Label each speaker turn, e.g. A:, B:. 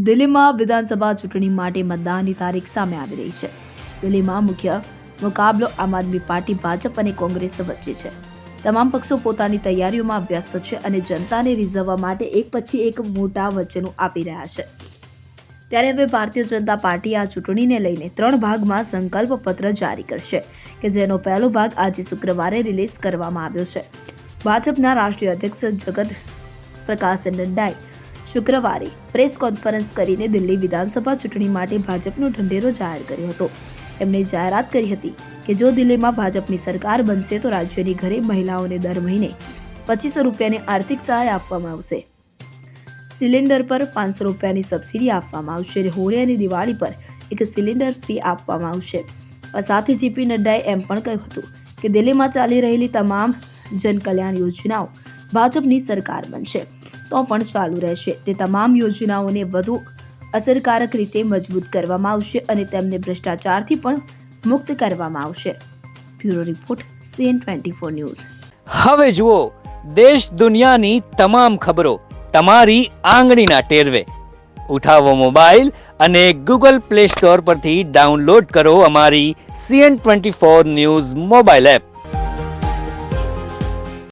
A: દિલ્હીમાં વિધાનસભા ચૂંટણી માટે મતદાનની તારીખ સામે આવી રહી છે। દિલ્હીમાં મુખ્ય મુકાબલો આમ આદમી પાર્ટી, ભાજપ અને કોંગ્રેસ વચ્ચે છે। તમામ પક્ષો પોતાની તૈયારીઓમાં વ્યસ્ત છે અને જનતાને રીઝવવા માટે એક પછી એક મોટા વચનો આપી રહ્યા છે। ત્યારે હવે ભારતીય જનતા પાર્ટી આ ચૂંટણીને લઈને 3 ભાગમાં સંકલ્પ પત્ર જારી કરશે કે જેનો પહેલો ભાગ આજે શુક્રવારે રિલીઝ કરવામાં આવ્યો છે। ભાજપના રાષ્ટ્રીય અધ્યક્ષ જગત પ્રકાશ નડ્ડાએ શુક્રવારે પ્રેસ કોન્ફરન્સ કરીને દિલ્હી વિધાનસભા ચૂંટણી માટે ભાજપનો ઢંઢેરો જાહેર કર્યો હતો। એમણે જાહેરાત કરી હતી કે જો દિલ્હીમાં ભાજપની સરકાર બનશે તો રાજ્યની ઘરે મહિલાઓને દર મહિને 2500 રૂપિયાની આર્થિક સહાય આપવામાં આવશે, સિલિન્ડર પર 500 રૂપિયાની સબસિડી આપવામાં આવશે અને હોળી અને દિવાળી પર એક સિલિન્ડર ફ્રી આપવામાં આવશે। સાથે જેપી નડ્ડાએ એમ પણ કહ્યું હતું કે દિલ્હીમાં ચાલી રહેલી તમામ જનકલ્યાણ યોજનાઓ ભાજપની સરકાર બનશે તો પણ ચાલુ રહેશે। તે તમામ યોજનાઓને વધુ અસરકારક રીતે મજબૂત કરવામાં આવશે અને તેમને ભ્રષ્ટાચારથી પણ મુક્ત કરવામાં આવશે। Bureau report CN24 news.
B: હવે જુઓ દેશ દુનિયાની તમામ ખબરો તમારી આંગળીના ટેરવે। ઉઠાવો મોબાઈલ અને Google Play Store પરથી ડાઉનલોડ કરો અમારી CN24 ન્યૂઝ મોબાઈલ એપ।